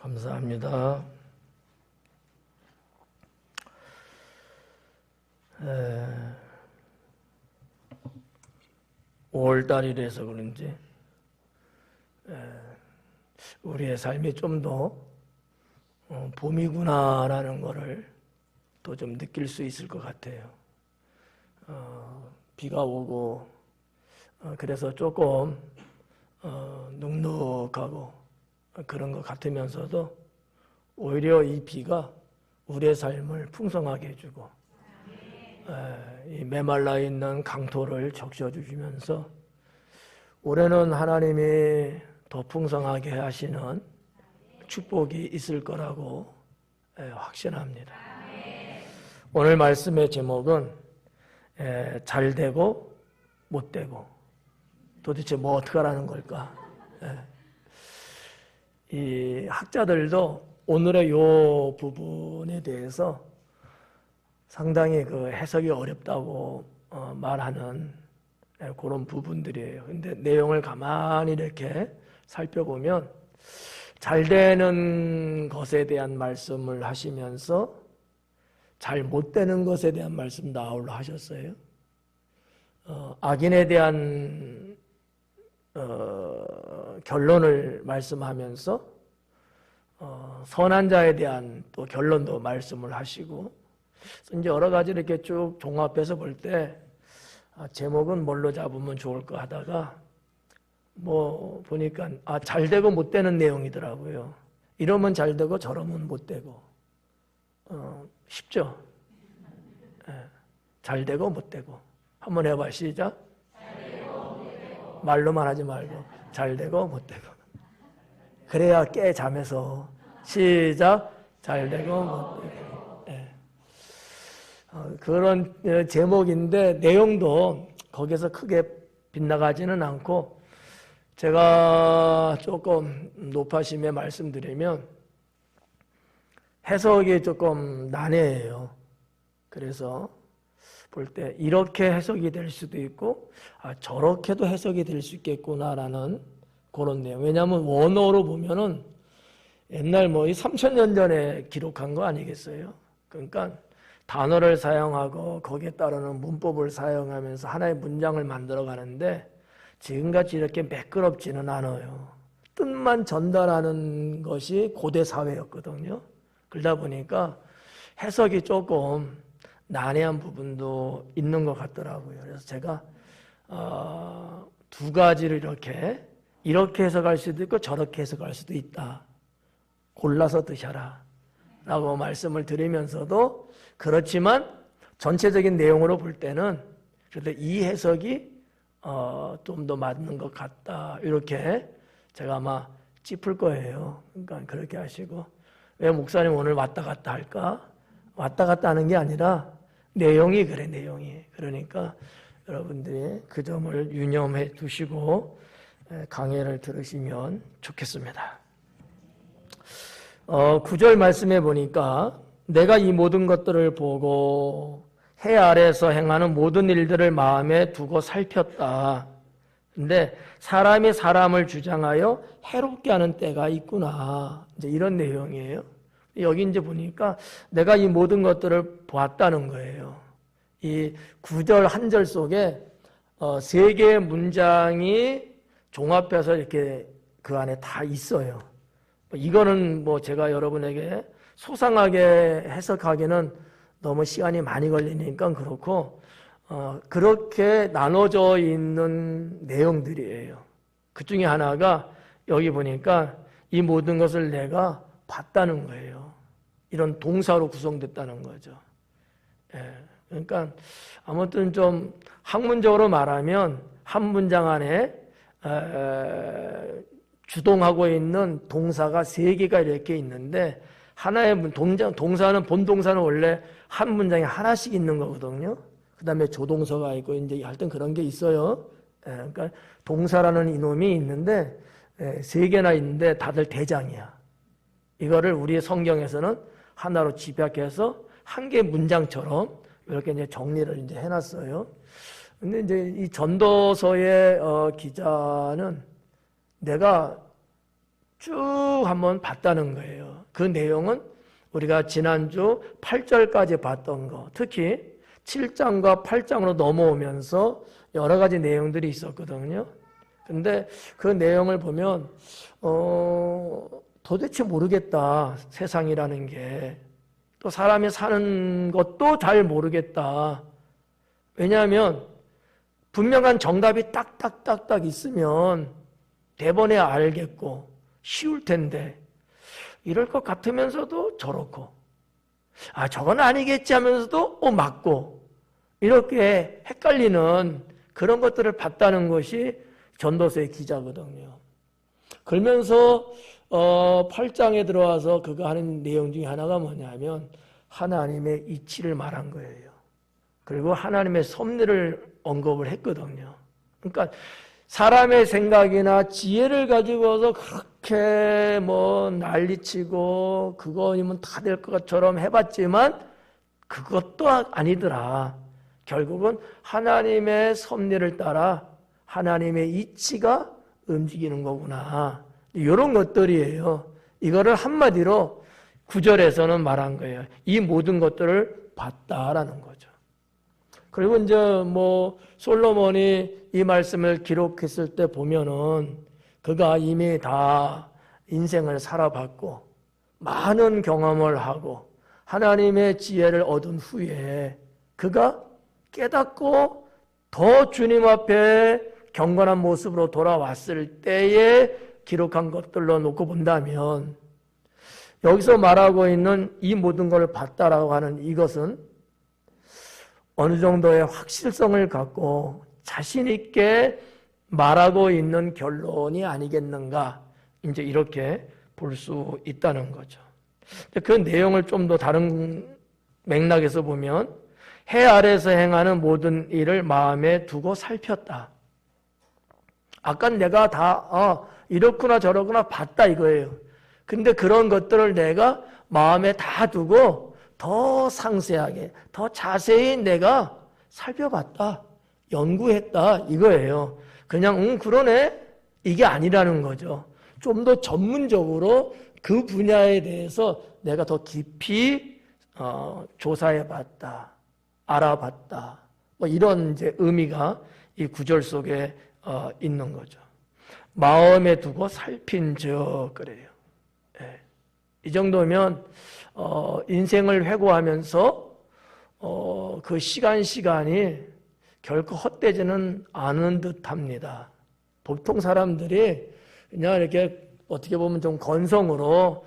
감사합니다. 5월달이라서 그런지 우리의 삶이 좀 더 봄이구나라는 것을 또 좀 느낄 수 있을 것 같아요. 비가 오고 그래서 조금 눅눅하고 그런 것 같으면서도 오히려 이 비가 우리의 삶을 풍성하게 해주고 이 메말라 있는 강토를 적셔주시면서 올해는 하나님이 더 풍성하게 하시는 축복이 있을 거라고 확신합니다. 오늘 말씀의 제목은 잘 되고 못 되고 도대체 뭐 어떻게 하라는 걸까? 이 학자들도 오늘의 요 부분에 대해서 상당히 그 해석이 어렵다고 말하는 그런 부분들이에요. 근데 내용을 가만히 이렇게 살펴보면 잘 되는 것에 대한 말씀을 하시면서 잘 못 되는 것에 대한 말씀도 아울러 하셨어요. 악인에 대한 결론을 말씀하면서 선한 자에 대한 또 결론도 말씀을 하시고 이제 여러 가지 이렇게 쭉 종합해서 볼 때 제목은 뭘로 잡으면 좋을까 하다가 뭐 보니까 잘 되고 못 되는 내용이더라고요. 이러면 잘 되고 저러면 못 되고 쉽죠? 잘 되고 못 되고 한번 해봐. 시작. 말로만 하지 말고 잘 되고 못 되고 그래야 깨 잠에서. 시작. 잘 되고 못 되고. 그런 제목인데 내용도 거기서 크게 빗나가지는 않고 제가 조금 높아심에 말씀드리면 해석이 조금 난해해요. 그래서 볼 때 이렇게 해석이 될 수도 있고 저렇게도 해석이 될 수 있겠구나라는 그런 내용. 왜냐하면 원어로 보면은 옛날 뭐 3000년 전에 기록한 거 아니겠어요? 그러니까 단어를 사용하고 거기에 따르는 문법을 사용하면서 하나의 문장을 만들어 가는데 지금같이 이렇게 매끄럽지는 않아요. 뜻만 전달하는 것이 고대 사회였거든요. 그러다 보니까 해석이 조금 난해한 부분도 있는 것 같더라고요. 그래서 제가 두 가지를 이렇게 해석할 수도 있고 저렇게 해석할 수도 있다. 골라서 드셔라 라고 말씀을 드리면서도 그렇지만 전체적인 내용으로 볼 때는 그래도 이 해석이 좀 더 맞는 것 같다. 이렇게 제가 아마 짚을 거예요. 그러니까 그렇게 하시고 왜 목사님 오늘 왔다 갔다 할까? 왔다 갔다 하는 게 아니라 내용이 그래. 내용이. 그러니까 여러분들이 그 점을 유념해 두시고 강해를 들으시면 좋겠습니다. 9절 말씀해 보니까 내가 이 모든 것들을 보고 해 아래에서 행하는 모든 일들을 마음에 두고 살폈다. 근데 사람이 사람을 주장하여 해롭게 하는 때가 있구나. 이제 이런 내용이에요. 여기 이제 보니까 내가 이 모든 것들을 보았다는 거예요. 이 9절 한 절 속에 세 개의 문장이 종합해서 이렇게 그 안에 다 있어요. 이거는 뭐 제가 여러분에게 소상하게 해석하기는 너무 시간이 많이 걸리니까 그렇고 그렇게 나눠져 있는 내용들이에요. 그 중에 하나가 여기 보니까 이 모든 것을 내가 봤다는 거예요. 이런 동사로 구성됐다는 거죠. 그러니까 아무튼 좀 학문적으로 말하면 한 문장 안에 주동하고 있는 동사가 세 개가 이렇게 있는데 하나의 동사는 본동사는 원래 한 문장에 하나씩 있는 거거든요. 그 다음에 조동사가 있고 이제 하여튼 그런 게 있어요. 그러니까 동사라는 이놈이 있는데 세 개나 있는데 다들 대장이야. 이거를 우리의 성경에서는 하나로 집약해서 한 개 문장처럼 이렇게 이제 정리를 이제 해놨어요. 근데 이제 이 전도서의 기자는 내가 쭉 한번 봤다는 거예요. 그 내용은 우리가 지난주 8절까지 봤던 거, 특히 7장과 8장으로 넘어오면서 여러 가지 내용들이 있었거든요. 근데 그 내용을 보면 도대체 모르겠다. 세상이라는 게. 또 사람이 사는 것도 잘 모르겠다. 왜냐하면 분명한 정답이 딱딱딱딱 있으면 대번에 알겠고 쉬울 텐데 이럴 것 같으면서도 저렇고 저건 아니겠지 하면서도 맞고 이렇게 헷갈리는 그런 것들을 봤다는 것이 전도서의 기자거든요. 그러면서 8장에 들어와서 그가 하는 내용 중에 하나가 뭐냐면 하나님의 이치를 말한 거예요. 그리고 하나님의 섭리를 언급을 했거든요. 그러니까 사람의 생각이나 지혜를 가지고서 그렇게 난리치고 그거이면 다 될 것처럼 해봤지만 그것도 아니더라. 결국은 하나님의 섭리를 따라 하나님의 이치가 움직이는 거구나. 이런 것들이에요. 이거를 한마디로 9절에서는 말한 거예요. 이 모든 것들을 봤다라는 거죠. 그리고 이제 솔로몬이 이 말씀을 기록했을 때 보면은 그가 이미 다 인생을 살아봤고 많은 경험을 하고 하나님의 지혜를 얻은 후에 그가 깨닫고 더 주님 앞에 경건한 모습으로 돌아왔을 때에 기록한 것들로 놓고 본다면 여기서 말하고 있는 이 모든 걸 봤다라고 하는 이것은 어느 정도의 확실성을 갖고 자신 있게 말하고 있는 결론이 아니겠는가, 이제 이렇게 볼 수 있다는 거죠. 그 내용을 좀 더 다른 맥락에서 보면 해 아래에서 행하는 모든 일을 마음에 두고 살폈다. 아까 내가 다 이렇구나 저렇구나 봤다 이거예요. 근데 그런 것들을 내가 마음에 다 두고 더 상세하게, 더 자세히 내가 살펴봤다, 연구했다 이거예요. 그냥 그러네 이게 아니라는 거죠. 좀 더 전문적으로 그 분야에 대해서 내가 더 깊이 조사해봤다, 알아봤다, 이런 이제 의미가 이 구절 속에 있는 거죠. 마음에 두고 살핀즉 그래요. 예. 이 정도면 인생을 회고하면서 그 시간이 결코 헛되지는 않은 듯합니다. 보통 사람들이 그냥 이렇게 어떻게 보면 좀 건성으로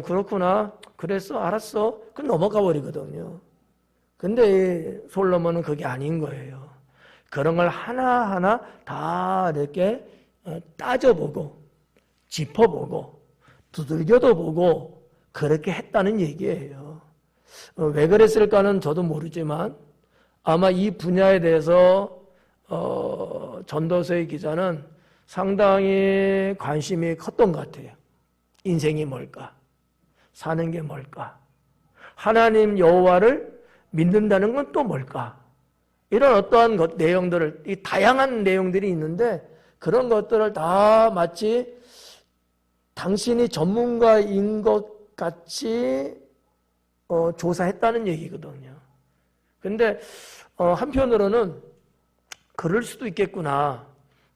그렇구나, 그랬어, 알았어, 그 넘어가 버리거든요. 근데 솔로몬은 그게 아닌 거예요. 그런 걸 하나하나 다 이렇게 따져보고 짚어보고 두들겨도 보고 그렇게 했다는 얘기예요. 왜 그랬을까는 저도 모르지만 아마 이 분야에 대해서 전도서의 기자는 상당히 관심이 컸던 것 같아요. 인생이 뭘까? 사는 게 뭘까? 하나님 여호와를 믿는다는 건 또 뭘까? 이런 어떠한 내용들을, 이 다양한 내용들이 있는데 그런 것들을 다 마치 당신이 전문가인 것 같이 조사했다는 얘기거든요. 근데 한편으로는 그럴 수도 있겠구나.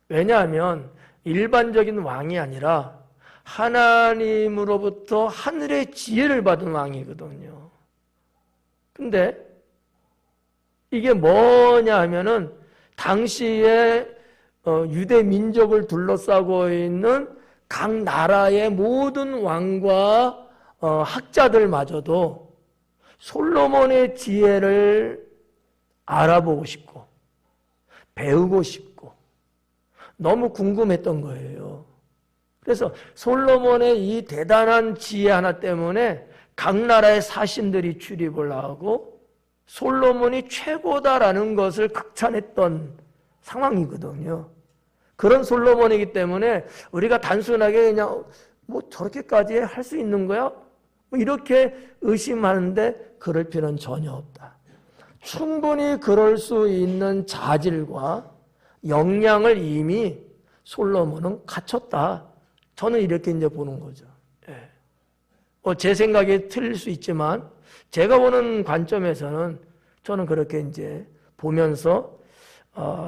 왜냐하면 일반적인 왕이 아니라 하나님으로부터 하늘의 지혜를 받은 왕이거든요. 근데 이게 뭐냐 하면은 당시에 유대 민족을 둘러싸고 있는 각 나라의 모든 왕과 학자들마저도 솔로몬의 지혜를 알아보고 싶고 배우고 싶고 너무 궁금했던 거예요. 그래서 솔로몬의 이 대단한 지혜 하나 때문에 각 나라의 사신들이 출입을 하고 솔로몬이 최고다라는 것을 극찬했던 상황이거든요. 그런 솔로몬이기 때문에 우리가 단순하게 그냥 저렇게까지 할 수 있는 거야? 이렇게 의심하는데 그럴 필요는 전혀 없다. 충분히 그럴 수 있는 자질과 역량을 이미 솔로몬은 갖췄다. 저는 이렇게 이제 보는 거죠. 예. 제 생각이 틀릴 수 있지만 제가 보는 관점에서는 저는 그렇게 이제 보면서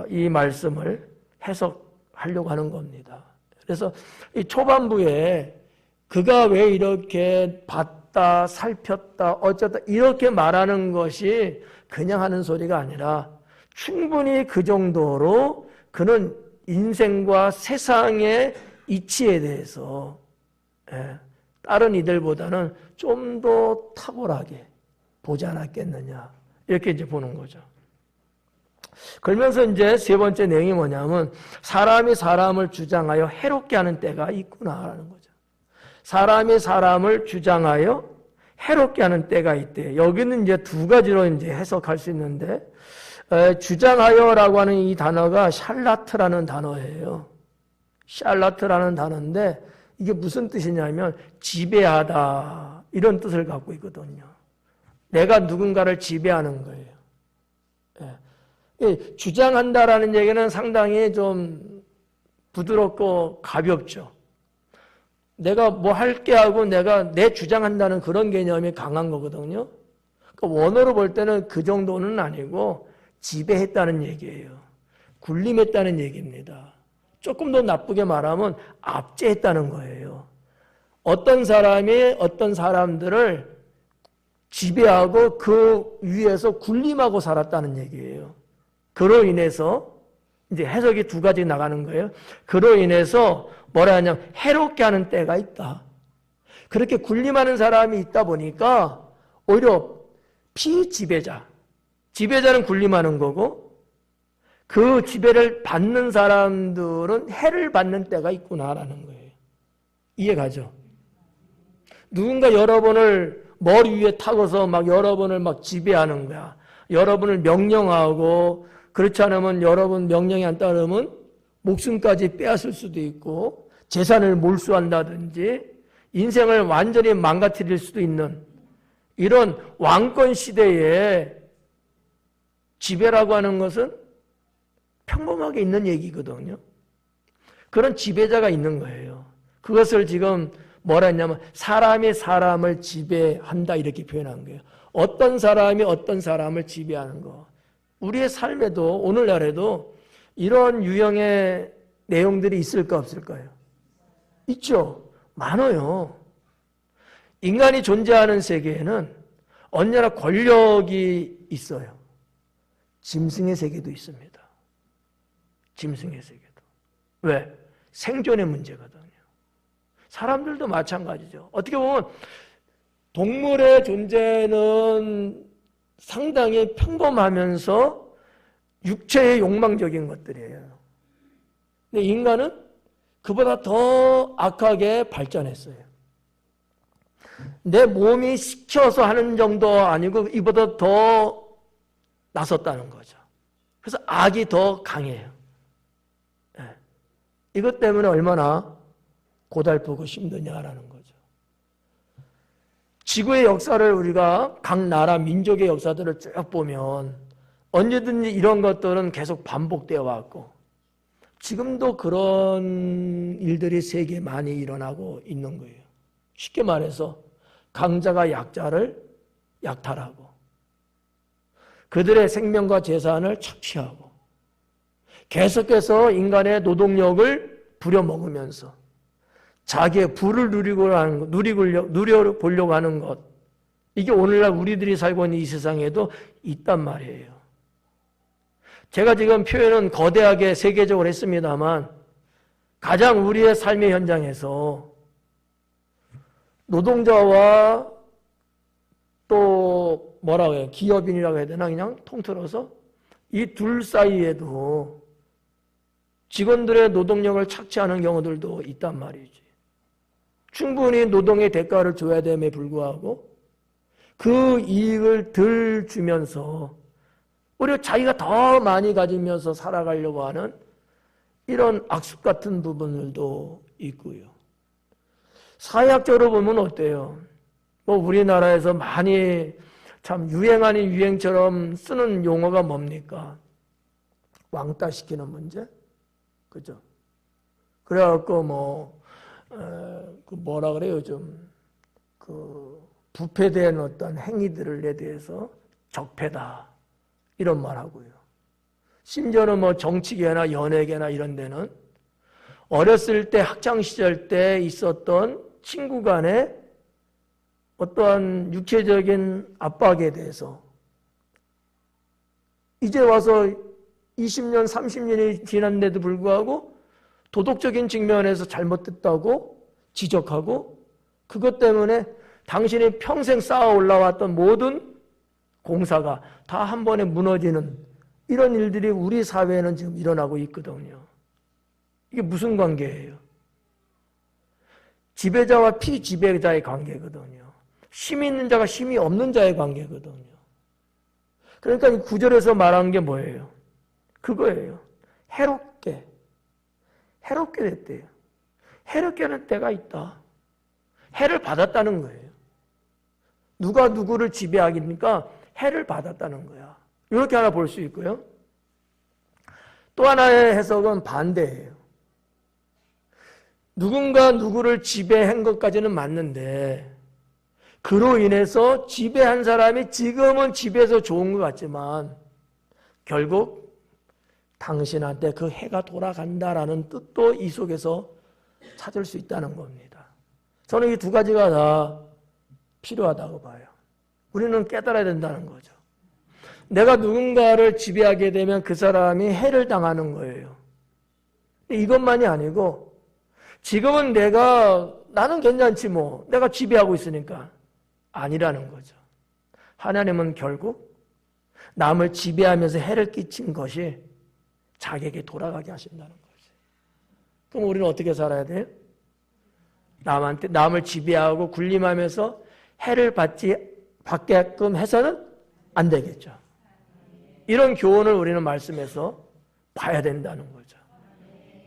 이 말씀을 해석하려고 하는 겁니다. 그래서 이 초반부에 그가 왜 이렇게 봤다, 살폈다, 어쩌다 이렇게 말하는 것이 그냥 하는 소리가 아니라 충분히 그 정도로 그는 인생과 세상의 이치에 대해서 다른 이들보다는 좀 더 탁월하게 보지 않았겠느냐 이렇게 이제 보는 거죠. 그러면서 이제 세 번째 내용이 뭐냐면 사람이 사람을 주장하여 해롭게 하는 때가 있구나라는 거죠. 사람이 사람을 주장하여 해롭게 하는 때가 있대. 여기는 이제 두 가지로 이제 해석할 수 있는데 주장하여라고 하는 이 단어가 샬라트라는 단어예요. 샬라트라는 단어인데 이게 무슨 뜻이냐면 지배하다 이런 뜻을 갖고 있거든요. 내가 누군가를 지배하는 거예요. 주장한다라는 얘기는 상당히 좀 부드럽고 가볍죠. 내가 뭐 할게 하고 내가 내 주장한다는 그런 개념이 강한 거거든요. 그러니까 원어로 볼 때는 그 정도는 아니고 지배했다는 얘기예요. 군림했다는 얘기입니다. 조금 더 나쁘게 말하면 압제했다는 거예요. 어떤 사람이 어떤 사람들을 지배하고 그 위에서 군림하고 살았다는 얘기예요. 그로 인해서 이제 해석이 두 가지 나가는 거예요. 그로 인해서 뭐라 하냐면 해롭게 하는 때가 있다. 그렇게 군림하는 사람이 있다 보니까 오히려 피지배자, 지배자는 군림하는 거고 그 지배를 받는 사람들은 해를 받는 때가 있구나라는 거예요. 이해가죠? 누군가 여러분을 머리 위에 타고서 막 여러분을 막 지배하는 거야. 여러분을 명령하고 그렇지 않으면 여러분 명령이 안 따르면 목숨까지 빼앗을 수도 있고 재산을 몰수한다든지 인생을 완전히 망가뜨릴 수도 있는 이런 왕권 시대에 지배라고 하는 것은 평범하게 있는 얘기거든요. 그런 지배자가 있는 거예요. 그것을 지금 뭐라 했냐면 사람이 사람을 지배한다 이렇게 표현한 거예요. 어떤 사람이 어떤 사람을 지배하는 거. 우리의 삶에도 오늘날에도 이런 유형의 내용들이 있을까 없을까요? 있죠. 많아요. 인간이 존재하는 세계에는 언제나 권력이 있어요. 짐승의 세계도 있습니다. 짐승의 세계도. 왜? 생존의 문제거든요. 사람들도 마찬가지죠. 어떻게 보면 동물의 존재는 상당히 평범하면서 육체의 욕망적인 것들이에요. 근데 인간은 그보다 더 악하게 발전했어요. 내 몸이 시켜서 하는 정도 아니고 이보다 더 나섰다는 거죠. 그래서 악이 더 강해요. 이것 때문에 얼마나 고달프고 힘드냐라는 거죠. 지구의 역사를 우리가 각 나라 민족의 역사들을 쭉 보면 언제든지 이런 것들은 계속 반복되어 왔고 지금도 그런 일들이 세계에 많이 일어나고 있는 거예요. 쉽게 말해서 강자가 약자를 약탈하고 그들의 생명과 재산을 착취하고 계속해서 인간의 노동력을 부려먹으면서 자기의 부를 누려보려고 하는 것. 이게 오늘날 우리들이 살고 있는 이 세상에도 있단 말이에요. 제가 지금 표현은 거대하게 세계적으로 했습니다만 가장 우리의 삶의 현장에서 노동자와 또 뭐라고 해요? 기업인이라고 해야 되나? 그냥 통틀어서 이 둘 사이에도 직원들의 노동력을 착취하는 경우들도 있단 말이지. 충분히 노동의 대가를 줘야 됨에 불구하고 그 이익을 덜 주면서 오히려 자기가 더 많이 가지면서 살아가려고 하는 이런 악습 같은 부분들도 있고요. 사회학적으로 보면 어때요? 뭐 우리나라에서 많이 참 유행 아닌 유행처럼 쓰는 용어가 뭡니까? 왕따시키는 문제? 그죠? 그래갖고 뭐 그 뭐라 그래요, 요즘 그 부패된 어떤 행위들에 대해서 적폐다 이런 말 하고요. 심지어는 뭐 정치계나 연예계나 이런 데는 어렸을 때 학창 시절 때 있었던 친구 간의 어떠한 육체적인 압박에 대해서 이제 와서 20년, 30년이 지났는데도 불구하고 도덕적인 측면에서 잘못됐다고 지적하고 그것 때문에 당신이 평생 쌓아 올라왔던 모든 공사가 다 한 번에 무너지는 이런 일들이 우리 사회에는 지금 일어나고 있거든요. 이게 무슨 관계예요? 지배자와 피지배자의 관계거든요. 힘이 있는 자가 힘이 없는 자의 관계거든요. 그러니까 이 구절에서 말한 게 뭐예요? 그거예요. 해롭게 됐대요. 해롭게 하는 때가 있다. 해를 받았다는 거예요. 누가 누구를 지배하기니까 해를 받았다는 거야. 이렇게 하나 볼 수 있고요. 또 하나의 해석은 반대예요. 누군가 누구를 지배한 것까지는 맞는데 그로 인해서 지배한 사람이 지금은 지배해서 좋은 것 같지만 결국 당신한테 그 해가 돌아간다라는 뜻도 이 속에서 찾을 수 있다는 겁니다. 저는 이 두 가지가 다 필요하다고 봐요. 우리는 깨달아야 된다는 거죠. 내가 누군가를 지배하게 되면 그 사람이 해를 당하는 거예요. 이것만이 아니고 지금은 나는 괜찮지 뭐. 내가 지배하고 있으니까. 아니라는 거죠. 하나님은 결국 남을 지배하면서 해를 끼친 것이 자기에게 돌아가게 하신다는 거죠. 그럼 우리는 어떻게 살아야 돼요? 남을 지배하고 군림하면서 해를 받게끔 해서는 안 되겠죠. 이런 교훈을 우리는 말씀에서 봐야 된다는 거죠.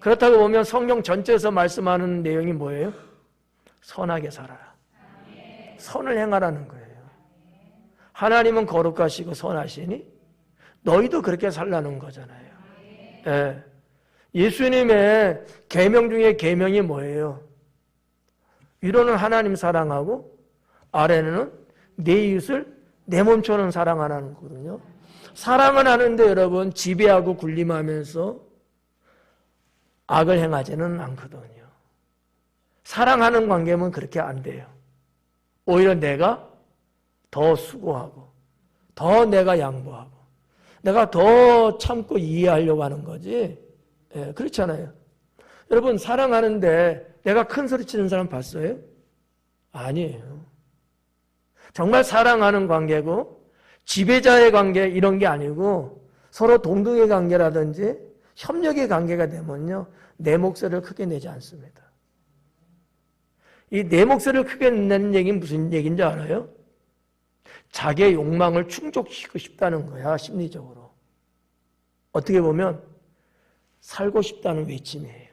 그렇다고 보면 성경 전체에서 말씀하는 내용이 뭐예요? 선하게 살아라. 선을 행하라는 거예요. 하나님은 거룩하시고 선하시니 너희도 그렇게 살라는 거잖아요. 예. 예수님의 계명 중에 계명이 뭐예요? 위로는 하나님 사랑하고 아래는 내 이웃을 내 몸처럼 사랑하라는 거거든요. 사랑은 하는데 여러분 지배하고 군림하면서 악을 행하지는 않거든요. 사랑하는 관계면 그렇게 안 돼요. 오히려 내가 더 수고하고 더 내가 양보하고 내가 더 참고 이해하려고 하는 거지. 예, 그렇잖아요. 여러분 사랑하는데 내가 큰 소리 치는 사람 봤어요? 아니에요. 정말 사랑하는 관계고 지배자의 관계 이런 게 아니고 서로 동등의 관계라든지 협력의 관계가 되면요. 내 목소리를 크게 내지 않습니다. 이 내 목소리를 크게 내는 얘기는 무슨 얘기인지 알아요? 자기의 욕망을 충족시키고 싶다는 거야, 심리적으로. 어떻게 보면 살고 싶다는 외침이에요.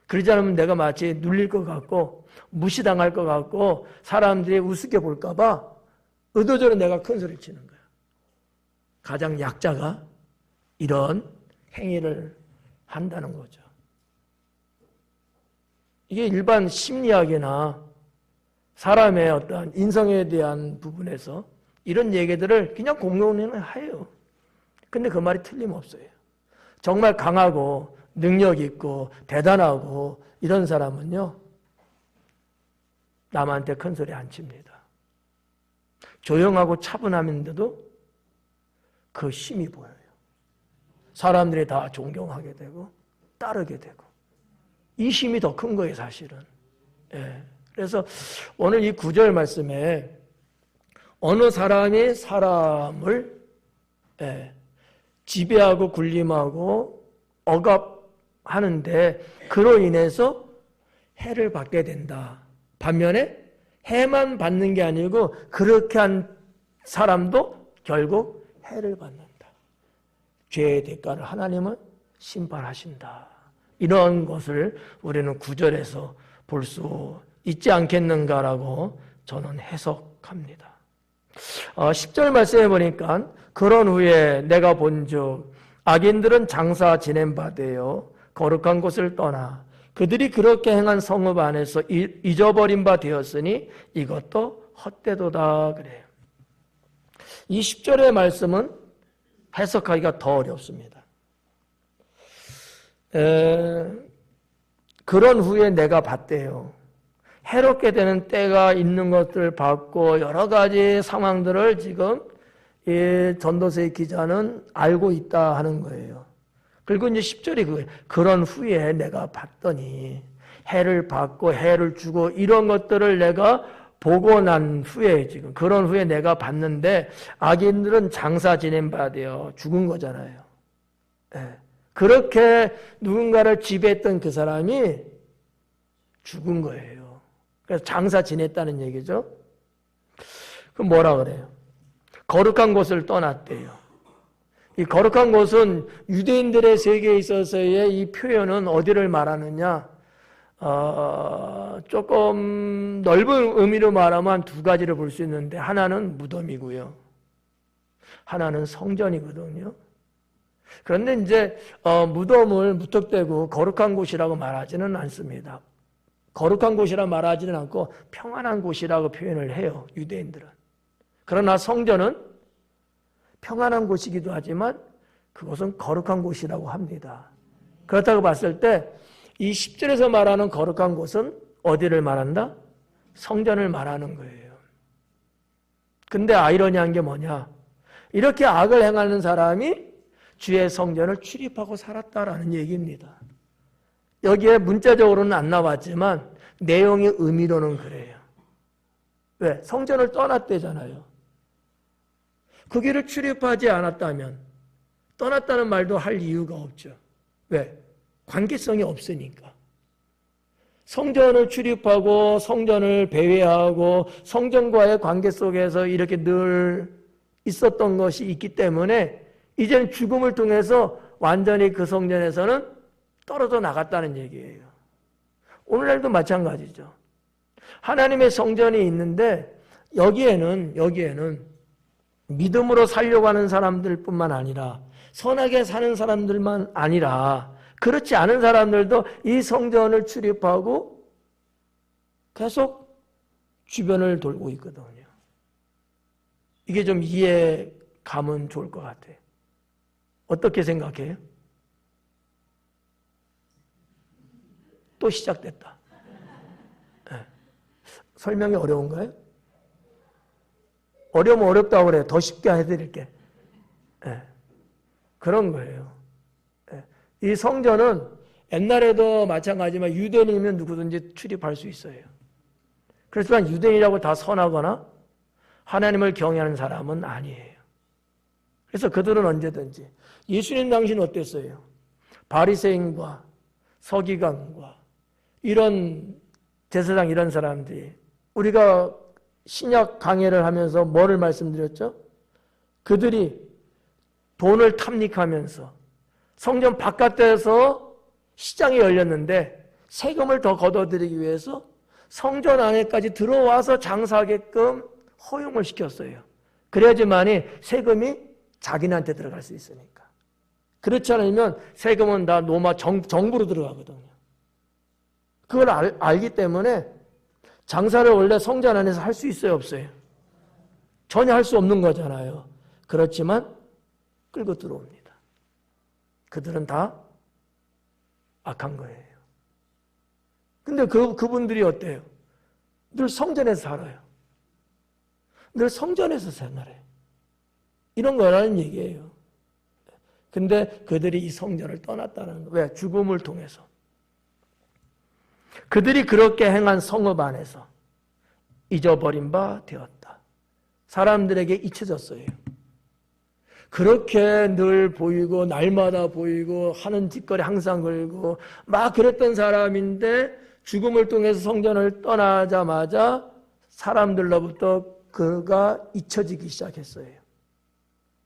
그러지 않으면 내가 마치 눌릴 것 같고 무시당할 것 같고 사람들이 우습게 볼까 봐 의도적으로 내가 큰 소리를 치는 거야. 가장 약자가 이런 행위를 한다는 거죠. 이게 일반 심리학이나 사람의 어떤 인성에 대한 부분에서 이런 얘기들을 그냥 공론을 해요. 근데 그 말이 틀림없어요. 정말 강하고 능력 있고 대단하고 이런 사람은요. 남한테 큰 소리 안 칩니다. 조용하고 차분함인데도 그 힘이 보여요. 사람들이 다 존경하게 되고 따르게 되고 이 힘이 더 큰 거예요, 사실은. 예. 그래서 오늘 이 9절 말씀에 어느 사람이 사람을 지배하고 군림하고 억압하는데 그로 인해서 해를 받게 된다. 반면에 해만 받는 게 아니고 그렇게 한 사람도 결국 해를 받는다. 죄의 대가를 하나님은 심판하신다. 이런 것을 우리는 9절에서 볼 수 있지 않겠는가라고 저는 해석합니다. 10절 말씀해 보니까 그런 후에 내가 본즉 악인들은 장사 지낸 바 되어 거룩한 곳을 떠나 그들이 그렇게 행한 성읍 안에서 잊어버린 바 되었으니 이것도 헛되도다 그래요. 이 10절의 말씀은 해석하기가 더 어렵습니다. 그런 후에 내가 봤대요. 해롭게 되는 때가 있는 것들을 봤고 여러 가지 상황들을 지금 이 전도서의 기자는 알고 있다 하는 거예요. 그리고 이제 10절이 그거예요. 그런 후에 내가 봤더니 해를 받고 해를 주고 이런 것들을 내가 보고 난 후에 지금 그런 후에 내가 봤는데 악인들은 장사 지낸 바 돼요. 죽은 거잖아요. 네. 그렇게 누군가를 지배했던 그 사람이 죽은 거예요. 그래서 장사 지냈다는 얘기죠. 그럼 뭐라 그래요? 거룩한 곳을 떠났대요. 이 거룩한 곳은 유대인들의 세계에 있어서의 이 표현은 어디를 말하느냐? 조금 넓은 의미로 말하면 두 가지를 볼 수 있는데 하나는 무덤이고요. 하나는 성전이거든요. 그런데 이제 무덤을 무턱대고 거룩한 곳이라고 말하지는 않습니다. 거룩한 곳이라 말하지는 않고 평안한 곳이라고 표현을 해요. 유대인들은. 그러나 성전은 평안한 곳이기도 하지만 그것은 거룩한 곳이라고 합니다. 그렇다고 봤을 때 이 10절에서 말하는 거룩한 곳은 어디를 말한다? 성전을 말하는 거예요. 근데 아이러니한 게 뭐냐? 이렇게 악을 행하는 사람이 주의 성전을 출입하고 살았다라는 얘기입니다. 여기에 문자적으로는 안 나왔지만 내용의 의미로는 그래요. 왜? 성전을 떠났대잖아요. 그 길을 출입하지 않았다면 떠났다는 말도 할 이유가 없죠. 왜? 관계성이 없으니까. 성전을 출입하고 성전을 배회하고 성전과의 관계 속에서 이렇게 늘 있었던 것이 있기 때문에 이제는 죽음을 통해서 완전히 그 성전에서는 떨어져 나갔다는 얘기예요. 오늘날도 마찬가지죠. 하나님의 성전이 있는데 여기에는 믿음으로 살려고 하는 사람들뿐만 아니라 선하게 사는 사람들만 아니라 그렇지 않은 사람들도 이 성전을 출입하고 계속 주변을 돌고 있거든요. 이게 좀 이해 가면 좋을 것 같아요. 어떻게 생각해요? 또 시작됐다. 네. 설명이 어려운가요? 어려우면 어렵다고 그래요. 더 쉽게 해드릴게. 네. 그런 거예요. 네. 이 성전은 옛날에도 마찬가지지만 유대인이면 누구든지 출입할 수 있어요. 그렇지만 유대인이라고 다 선하거나 하나님을 경외하는 사람은 아니에요. 그래서 그들은 언제든지 예수님 당시는 어땠어요? 바리새인과 서기관과 이런 제사장 이런 사람들이 우리가 신약 강해를 하면서 뭐를 말씀드렸죠? 그들이 돈을 탐닉하면서 성전 바깥에서 시장이 열렸는데 세금을 더 걷어들이기 위해서 성전 안에까지 들어와서 장사하게끔 허용을 시켰어요. 그래야지만이 세금이 자기네한테 들어갈 수 있으니까. 그렇지 않으면 세금은 다 로마 정부로 들어가거든요. 그걸 알기 때문에 장사를 원래 성전 안에서 할 수 있어요, 없어요? 전혀 할 수 없는 거잖아요. 그렇지만 끌고 들어옵니다. 그들은 다 악한 거예요. 근데 그분들이 어때요? 늘 성전에서 살아요. 늘 성전에서 생활해요. 이런 거라는 얘기예요. 근데 그들이 이 성전을 떠났다는 거예요. 왜? 죽음을 통해서. 그들이 그렇게 행한 성읍 안에서 잊어버린 바 되었다. 사람들에게 잊혀졌어요. 그렇게 늘 보이고 날마다 보이고 하는 짓거리 항상 걸고 막 그랬던 사람인데 죽음을 통해서 성전을 떠나자마자 사람들로부터 그가 잊혀지기 시작했어요.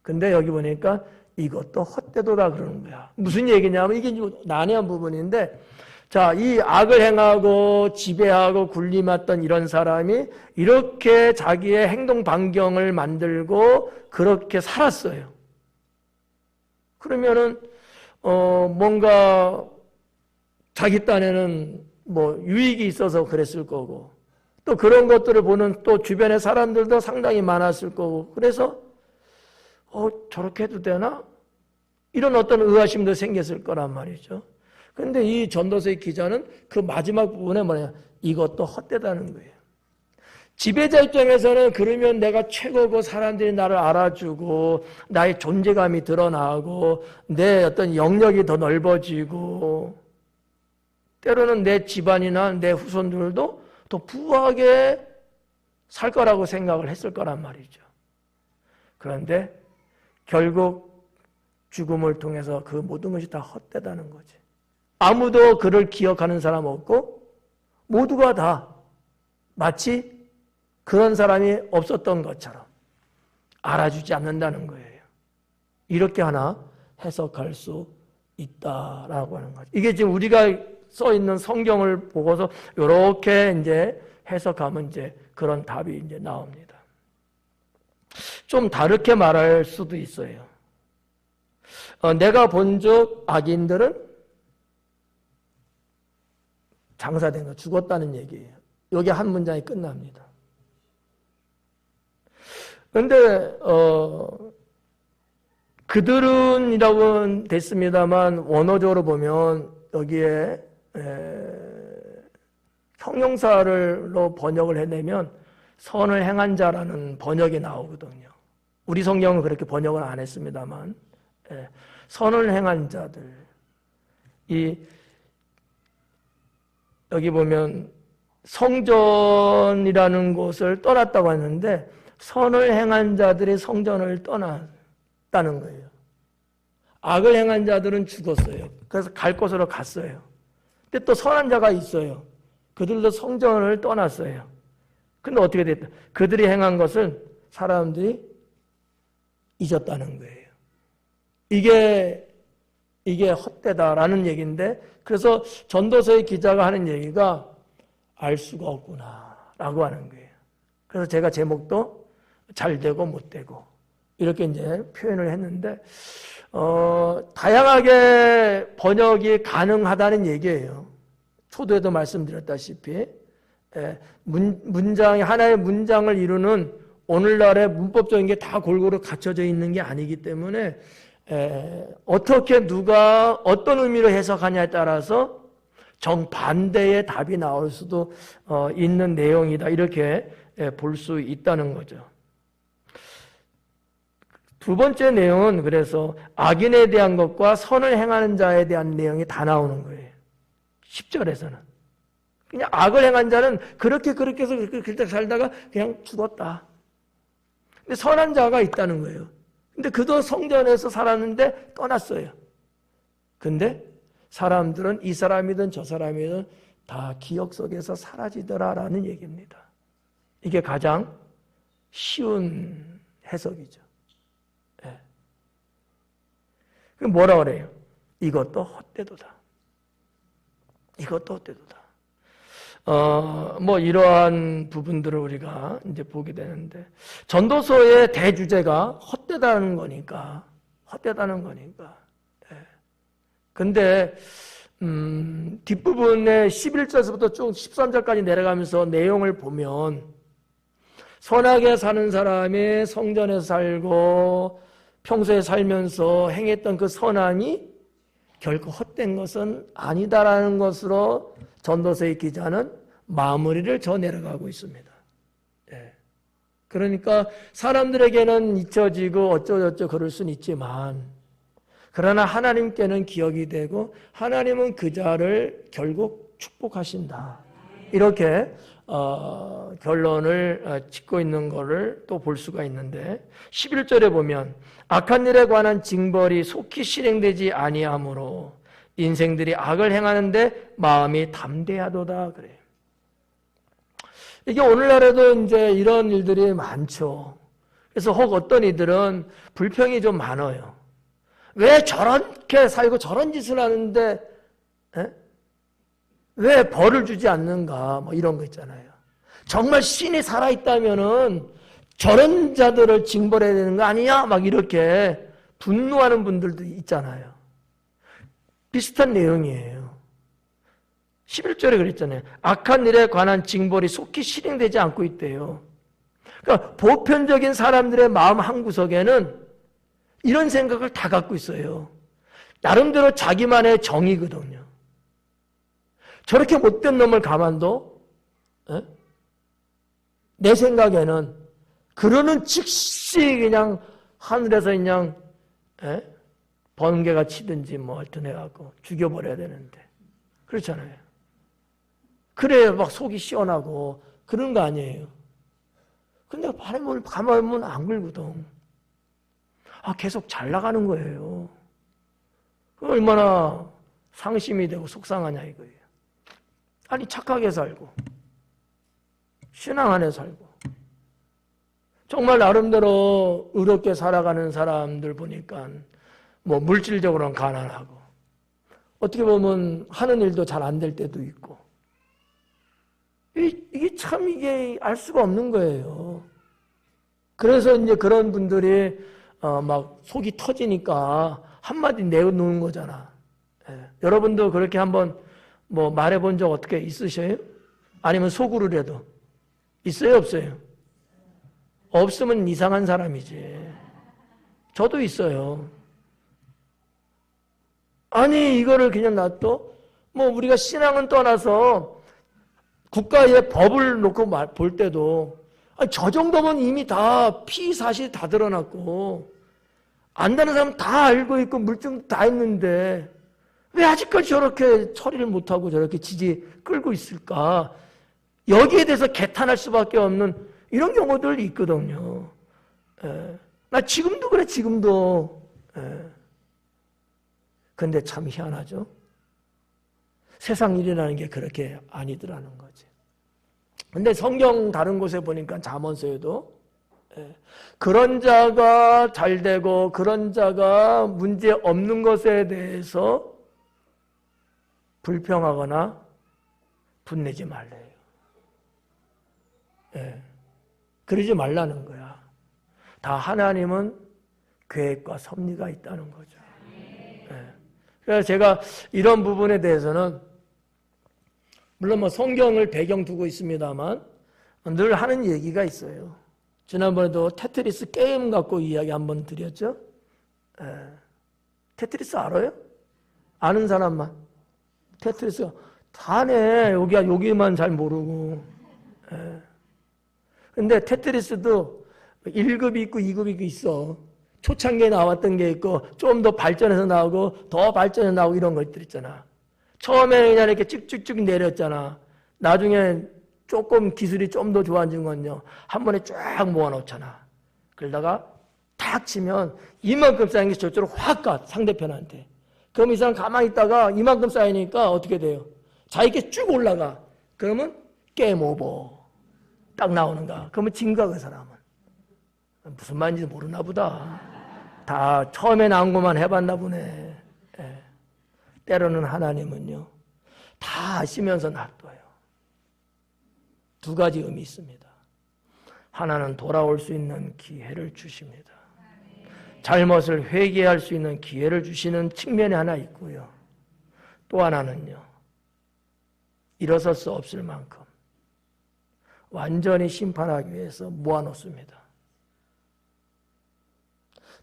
근데 여기 보니까 이것도 헛되도다 그러는 거야. 무슨 얘기냐면 이게 난해한 부분인데 자, 이 악을 행하고 지배하고 군림했던 이런 사람이 이렇게 자기의 행동 반경을 만들고 그렇게 살았어요. 그러면은 뭔가 자기 딴에는 뭐 유익이 있어서 그랬을 거고, 또 그런 것들을 보는 또 주변의 사람들도 상당히 많았을 거고, 그래서 저렇게 해도 되나? 이런 어떤 의아심도 생겼을 거란 말이죠. 그런데 이 전도서의 기자는 그 마지막 부분에 뭐냐, 이것도 헛되다는 거예요. 지배자 입장에서는 그러면 내가 최고고 사람들이 나를 알아주고 나의 존재감이 드러나고 내 어떤 영역이 더 넓어지고 때로는 내 집안이나 내 후손들도 더 부하게 살 거라고 생각을 했을 거란 말이죠. 그런데 결국 죽음을 통해서 그 모든 것이 다 헛되다는 거지. 아무도 그를 기억하는 사람 없고 모두가 다 마치 그런 사람이 없었던 것처럼 알아주지 않는다는 거예요. 이렇게 하나 해석할 수 있다라고 하는 거죠. 이게 지금 우리가 써 있는 성경을 보고서 이렇게 이제 해석하면 이제 그런 답이 이제 나옵니다. 좀 다르게 말할 수도 있어요. 내가 본즉 악인들은 장사된 거, 죽었다는 얘기예요. 여기 한 문장이 끝납니다. 그런데 그들은이라고 됐습니다만 원어적으로 보면 여기에 형용사로 번역을 해내면 선을 행한 자라는 번역이 나오거든요. 우리 성경은 그렇게 번역을 안 했습니다만 선을 행한 자들, 여기 보면 성전이라는 곳을 떠났다고 하는데 선을 행한 자들이 성전을 떠났다는 거예요. 악을 행한 자들은 죽었어요. 그래서 갈 곳으로 갔어요. 근데 또 선한 자가 있어요. 그들도 성전을 떠났어요. 근데 어떻게 됐다? 그들이 행한 것을 사람들이 잊었다는 거예요. 이게 헛되다라는 얘기인데, 그래서 전도서의 기자가 하는 얘기가 알 수가 없구나라고 하는 거예요. 그래서 제가 제목도 잘 되고 못 되고 이렇게 이제 표현을 했는데, 다양하게 번역이 가능하다는 얘기예요. 초도에도 말씀드렸다시피 문장이 하나의 문장을 이루는 오늘날의 문법적인 게 다 골고루 갖춰져 있는 게 아니기 때문에 어떻게 누가 어떤 의미로 해석하냐에 따라서 정반대의 답이 나올 수도 있는 내용이다, 이렇게 볼 수 있다는 거죠. 두 번째 내용은 그래서 악인에 대한 것과 선을 행하는 자에 대한 내용이 다 나오는 거예요. 10절에서는 그냥 악을 행한 자는 그렇게 해서 그렇게 살다가 그냥 죽었다. 근데 선한 자가 있다는 거예요. 근데 그도 성전에서 살았는데 떠났어요. 근데 사람들은 이 사람이든 저 사람이든 다 기억 속에서 사라지더라라는 얘기입니다. 이게 가장 쉬운 해석이죠. 네. 뭐라 그래요? 이것도 헛되도다. 이것도 헛되도다. 이러한 부분들을 우리가 이제 보게 되는데, 전도서의 대주제가 헛되다는 거니까. 예. 근데, 뒷부분에 11절부터 쭉 13절까지 내려가면서 내용을 보면, 선하게 사는 사람이 성전에서 살고, 평소에 살면서 행했던 그 선함이 결코 헛된 것은 아니다라는 것으로 전도서의 기자는 마무리를 져 내려가고 있습니다. 네. 그러니까 사람들에게는 잊혀지고 어쩌고저쩌고 그럴 수는 있지만, 그러나 하나님께는 기억이 되고 하나님은 그 자를 결국 축복하신다, 이렇게 결론을 짓고 있는 것을 또 볼 수가 있는데, 11절에 보면 악한 일에 관한 징벌이 속히 실행되지 아니하므로 인생들이 악을 행하는데 마음이 담대하도다 그래요. 이게 오늘날에도 이제 이런 일들이 많죠. 그래서 혹 어떤 이들은 불평이 좀 많아요. 왜 저렇게 살고 저런 짓을 하는데 왜 벌을 주지 않는가, 뭐 이런 거 있잖아요. 정말 신이 살아있다면은 저런 자들을 징벌해야 되는 거 아니냐, 막 이렇게 분노하는 분들도 있잖아요. 비슷한 내용이에요. 11절에 그랬잖아요. 악한 일에 관한 징벌이 속히 실행되지 않고 있대요. 그러니까 보편적인 사람들의 마음 한구석에는 이런 생각을 다 갖고 있어요. 나름대로 자기만의 정의거든요. 저렇게 못된 놈을 가만둬? 내 생각에는 그러는 즉시 그냥 하늘에서 그냥 번개가 치든지 뭐 하여튼 해갖고 죽여버려야 되는데 그렇잖아요. 그래야 막 속이 시원하고 그런 거 아니에요. 근데 바람을 가만히 보면 안 굴거든. 계속 잘 나가는 거예요. 얼마나 상심이 되고 속상하냐 이거예요. 아니 착하게 살고 신앙 안에 살고 정말 나름대로 의롭게 살아가는 사람들 보니까 뭐 물질적으로는 가난하고 어떻게 보면 하는 일도 잘 안 될 때도 있고 이게 참 이게 알 수가 없는 거예요. 그래서 이제 그런 분들이 막 속이 터지니까 한마디 내놓는 거잖아. 여러분도 그렇게 한번 뭐 말해본 적 어떻게 있으셔요? 아니면 속으로라도 있어요, 없어요? 없으면 이상한 사람이지. 저도 있어요. 아니 이거를 그냥 놔둬? 뭐 우리가 신앙은 떠나서 국가의 법을 놓고 볼 때도 저 정도면 이미 다 피사실이 다 드러났고 안다는 사람 다 알고 있고 물증 다 있는데 왜 아직까지 저렇게 처리를 못하고 저렇게 지지 끌고 있을까? 여기에 대해서 개탄할 수밖에 없는 이런 경우들이 있거든요. 나 지금도 그래, 지금도. 근데 참 희한하죠. 세상 일이라는 게 그렇게 아니더라는 거지. 근데 성경 다른 곳에 보니까 잠언서에도 그런 자가 잘 되고 그런 자가 문제 없는 것에 대해서 불평하거나 분내지 말래요. 그러지 말라는 거야. 다 하나님은 계획과 섭리가 있다는 거죠. 그래서 제가 이런 부분에 대해서는 물론 뭐 성경을 배경 두고 있습니다만 늘 하는 얘기가 있어요. 지난번에도 테트리스 게임 갖고 이야기 한번 드렸죠. 테트리스 알아요? 아는 사람만. 테트리스가 다네. 여기만 잘 모르고. 근데 테트리스도 1급이 있고 2급이 있어. 초창기에 나왔던 게 있고 좀 더 발전해서 나오고 더 발전해서 나오고 이런 것들 있잖아. 처음에 그냥 이렇게 쭉쭉쭉 내렸잖아. 나중에 조금 기술이 좀 더 좋아진 건요. 한 번에 쫙 모아놓잖아. 그러다가 탁 치면 이만큼 쌓인 게 저쪽으로 확 가. 상대편한테. 그럼 이 사람 가만히 있다가 이만큼 쌓이니까 어떻게 돼요? 자기게 쭉 올라가. 그러면 게임 오버. 딱 나오는가. 그러면 진 거야 그 사람은. 무슨 말인지 모르나 보다. 다 처음에 나온 것만 해봤나 보네. 때로는 하나님은요. 다 아시면서 놔둬요. 두 가지 의미 있습니다. 하나는 돌아올 수 있는 기회를 주십니다. 잘못을 회개할 수 있는 기회를 주시는 측면이 하나 있고요. 또 하나는요. 일어설 수 없을 만큼 완전히 심판하기 위해서 모아놓습니다.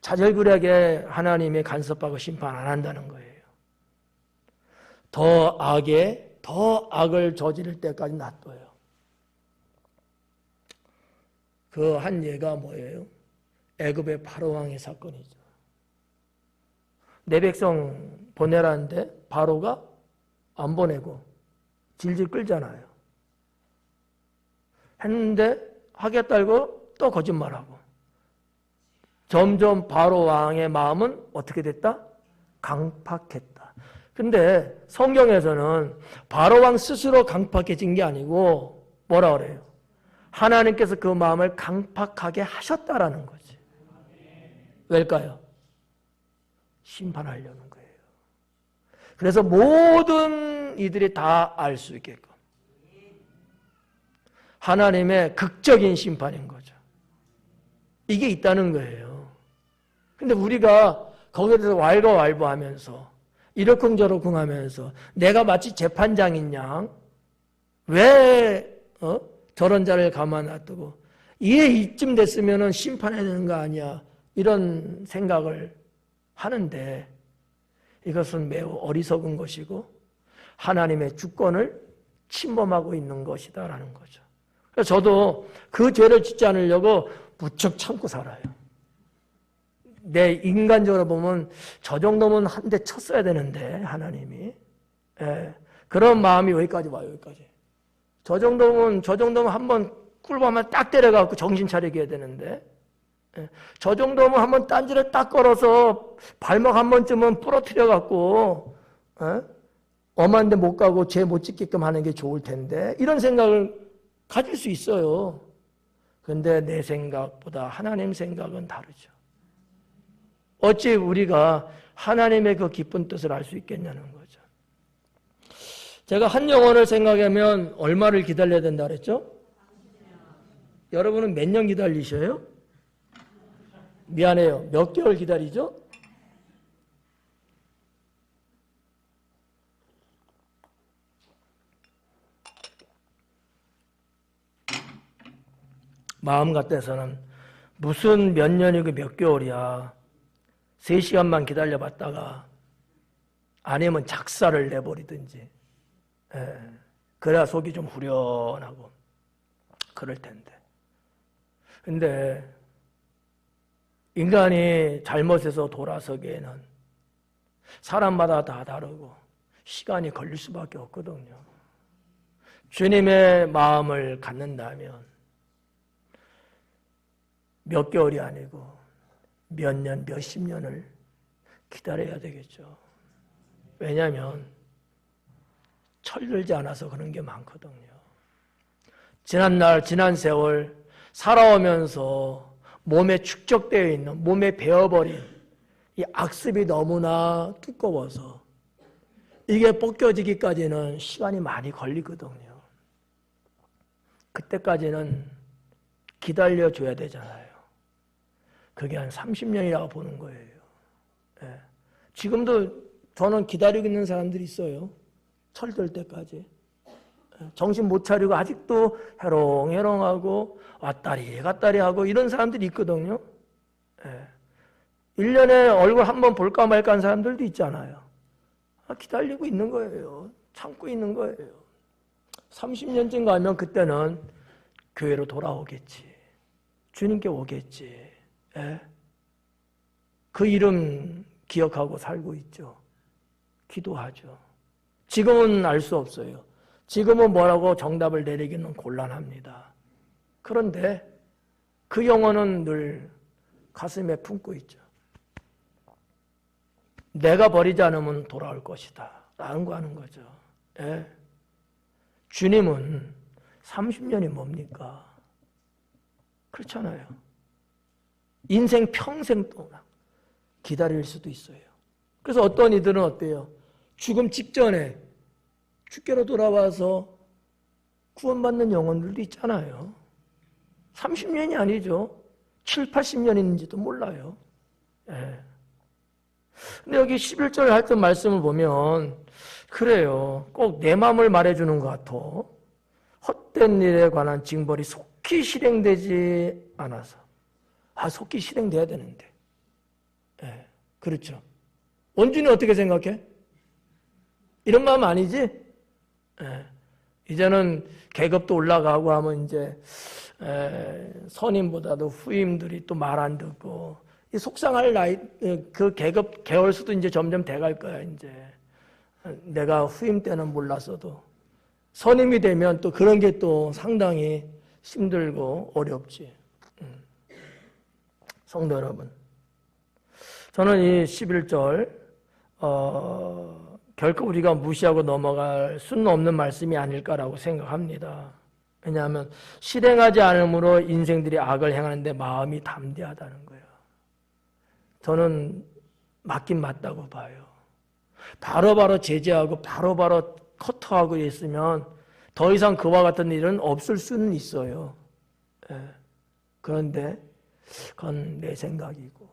자잘구레하게 하나님의 간섭하고 심판 안 한다는 거예요. 더 악을 저지를 때까지 놔둬요. 그 한 예가 뭐예요? 애굽의 바로 왕의 사건이죠. 내 백성 보내라는데 바로가 안 보내고 질질 끌잖아요. 했는데 하겠다 알고 또 거짓말하고 점점 바로 왕의 마음은 어떻게 됐다? 강팍했다. 근데 성경에서는 바로 왕 스스로 강팍해진 게 아니고 뭐라 그래요? 하나님께서 그 마음을 강팍하게 하셨다라는 거지. 왜일까요? 심판하려는 거예요. 그래서 모든 이들이 다 알 수 있게끔 하나님의 극적인 심판인 거죠. 이게 있다는 거예요. 근데 우리가 거기에 대해서 왈가왈부하면서 이러쿵저러쿵 하면서 내가 마치 재판장인 양 왜 저런 자를 가만 놔두고 이에 이쯤 됐으면 심판해야 되는 거 아니야, 이런 생각을 하는데 이것은 매우 어리석은 것이고 하나님의 주권을 침범하고 있는 것이다라는 거죠. 그래서 저도 그 죄를 짓지 않으려고 무척 참고 살아요. 내 인간적으로 보면 저 정도면 한 대 쳤어야 되는데 하나님이, 그런 마음이 여기까지 와요. 여기까지. 저 정도면 한번 꿀밤을 딱 때려갖고 정신 차리게 해야 되는데, 저 정도면 한번 딴지를 딱 걸어서 발목 한 번쯤은 부러뜨려갖고 엄한 데 못 가고 죄 못 짓게끔 하는 게 좋을 텐데, 이런 생각을 가질 수 있어요. 그런데 내 생각보다 하나님 생각은 다르죠. 어찌 우리가 하나님의 그 깊은 뜻을 알 수 있겠냐는 거죠. 제가 한 영혼을 생각하면 얼마를 기다려야 된다 그랬죠? 여러분은 몇 년 기다리셔요? 미안해요. 몇 개월 기다리죠? 마음 같아서는 무슨 몇 년이고 몇 개월이야. 3시간만 기다려봤다가 아니면 작사를 내버리든지, 그래야 속이 좀 후련하고 그럴 텐데. 근데 인간이 잘못해서 돌아서기에는 사람마다 다 다르고 시간이 걸릴 수밖에 없거든요. 주님의 마음을 갖는다면 몇 개월이 아니고 몇 년, 몇십 년을 기다려야 되겠죠. 왜냐하면 철들지 않아서 그런 게 많거든요. 지난 세월 살아오면서 몸에 축적되어 있는, 몸에 배어버린 이 악습이 너무나 두꺼워서 이게 벗겨지기까지는 시간이 많이 걸리거든요. 그때까지는 기다려줘야 되잖아요. 그게 한 30년이라고 보는 거예요. 지금도 저는 기다리고 있는 사람들이 있어요. 철들 때까지. 정신 못 차리고 아직도 해롱해롱하고 왔다리 갔다리 하고 이런 사람들이 있거든요. 1년에 얼굴 한번 볼까 말까 한 사람들도 있잖아요. 기다리고 있는 거예요. 참고 있는 거예요. 30년쯤 가면 그때는 교회로 돌아오겠지. 주님께 오겠지. 그 이름 기억하고 살고 있죠. 기도하죠. 지금은 알 수 없어요. 지금은 뭐라고 정답을 내리기는 곤란합니다. 그런데 그 영혼은 늘 가슴에 품고 있죠. 내가 버리지 않으면 돌아올 것이다 라는 거 하는 거죠. 주님은 30년이 뭡니까? 그렇잖아요. 인생 평생 동안 기다릴 수도 있어요. 그래서 어떤 이들은 어때요? 죽음 직전에 주께로 돌아와서 구원받는 영혼들도 있잖아요. 30년이 아니죠. 7, 80년인지도 몰라요. 근데 여기 11절 하여튼 말씀을 보면 그래요. 꼭 내 마음을 말해주는 것 같아. 헛된 일에 관한 징벌이 속히 실행되지 않아서. 속히 실행돼야 되는데. 그렇죠. 원준이 어떻게 생각해? 이런 마음 아니지? 이제는 계급도 올라가고 하면 이제 선임보다도 후임들이 또 말 안 듣고 이 속상할 나이 그 계급 개월수도 이제 점점 돼갈 거야. 이제 내가 후임 때는 몰랐어도 선임이 되면 또 그런 게 또 상당히 힘들고 어렵지. 성도 여러분, 저는 이 11절 결코 우리가 무시하고 넘어갈 수는 없는 말씀이 아닐까라고 생각합니다. 왜냐하면 실행하지 않음으로 인생들이 악을 행하는데 마음이 담대하다는 거예요. 저는 맞긴 맞다고 봐요. 바로바로 제재하고 바로바로 커트하고 있으면 더 이상 그와 같은 일은 없을 수는 있어요. 그런데 그건 내 생각이고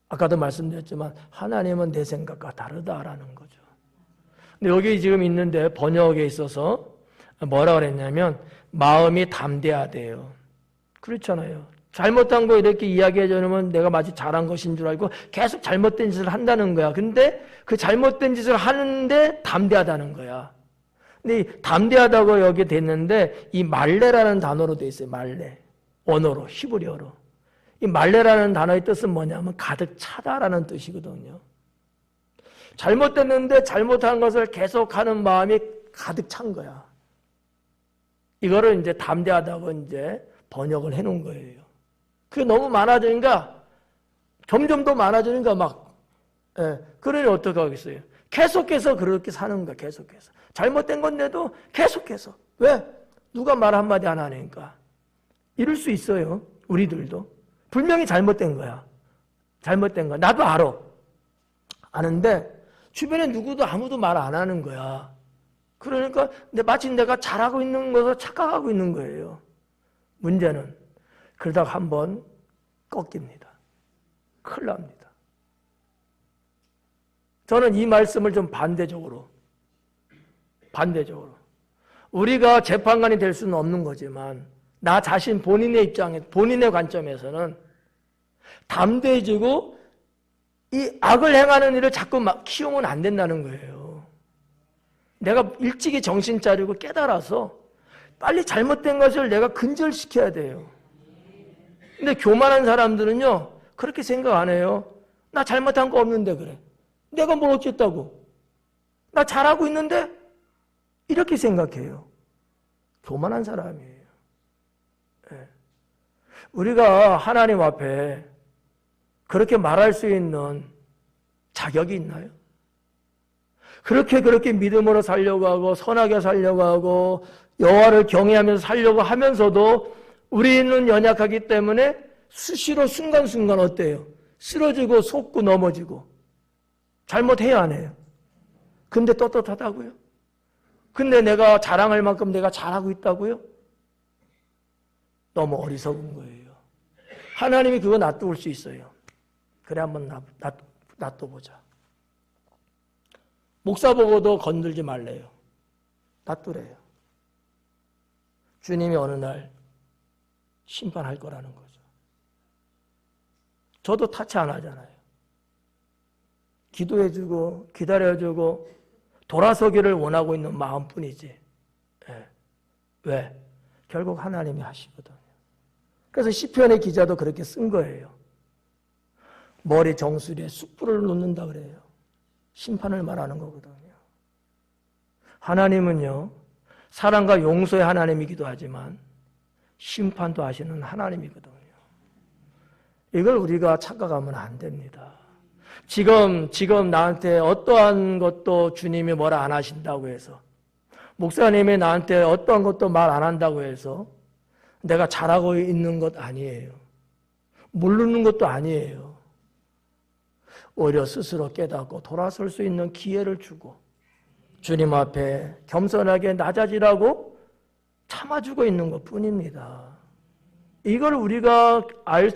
아까도 말씀드렸지만 하나님은 내 생각과 다르다라는 거죠. 근데 여기 지금 있는데 번역에 있어서 뭐라 그랬냐면 마음이 담대하대요. 그렇잖아요. 잘못한 거 이렇게 이야기해 주면 내가 마치 잘한 것인 줄 알고 계속 잘못된 짓을 한다는 거야. 근데 그 잘못된 짓을 하는데 담대하다는 거야. 근데 이 담대하다고 여기 됐는데 이 말레라는 단어로 돼 있어요. 말레. 언어로, 히브리어로. 이 말레라는 단어의 뜻은 뭐냐면 가득 차다라는 뜻이거든요. 잘못됐는데 잘못한 것을 계속하는 마음이 가득 찬 거야. 이거를 이제 담대하다고 이제 번역을 해 놓은 거예요. 그게 너무 많아지니까 점점 더 많아지니까 막 그러니 어떻게 하겠어요? 계속해서 그렇게 사는 거야. 계속해서 잘못된 건데도 계속해서 왜? 누가 말 한마디 안 하니까 이럴 수 있어요. 우리들도 분명히 잘못된 거야. 잘못된 거야. 나도 알아. 아는데 주변에 누구도 아무도 말 안 하는 거야. 그러니까 마치 내가 잘하고 있는 것을 착각하고 있는 거예요. 문제는 그러다가 한번 꺾입니다. 큰일 납니다. 저는 이 말씀을 좀 반대적으로 우리가 재판관이 될 수는 없는 거지만 나 자신 본인의 입장에 본인의 관점에서는 담대해지고 이 악을 행하는 일을 자꾸 막 키우면 안 된다는 거예요. 내가 일찍이 정신 차리고 깨달아서 빨리 잘못된 것을 내가 근절시켜야 돼요. 근데 교만한 사람들은요 그렇게 생각 안 해요. 나 잘못한 거 없는데 그래. 내가 뭘 어쨌다고. 나 잘하고 있는데 이렇게 생각해요. 교만한 사람이에요. 네. 우리가 하나님 앞에 그렇게 말할 수 있는 자격이 있나요? 그렇게 믿음으로 살려고 하고 선하게 살려고 하고 여호와를 경외하면서 살려고 하면서도 우리는 연약하기 때문에 수시로 순간순간 어때요? 쓰러지고 속고 넘어지고 잘못해야 안 해요. 근데 떳떳하다고요? 근데 내가 자랑할 만큼 내가 잘하고 있다고요? 너무 어리석은 거예요. 하나님이 그거 놔둘 수 있어요. 그래 한번 놔둬보자. 목사 보고도 건들지 말래요. 놔두래요. 주님이 어느 날 심판할 거라는 거죠. 저도 타치 안 하잖아요. 기도해주고 기다려주고 돌아서기를 원하고 있는 마음뿐이지. 네. 왜? 결국 하나님이 하시거든요. 그래서 시편의 기자도 그렇게 쓴 거예요. 머리 정수리에 숯불을 놓는다 그래요. 심판을 말하는 거거든요. 하나님은요, 사랑과 용서의 하나님이기도 하지만 심판도 하시는 하나님이거든요. 이걸 우리가 착각하면 안 됩니다. 지금 나한테 어떠한 것도 주님이 뭐라 안 하신다고 해서, 목사님이 나한테 어떠한 것도 말 안 한다고 해서 내가 잘하고 있는 것 아니에요. 모르는 것도 아니에요. 오히려 스스로 깨닫고 돌아설 수 있는 기회를 주고 주님 앞에 겸손하게 낮아지라고 참아주고 있는 것뿐입니다. 이걸 우리가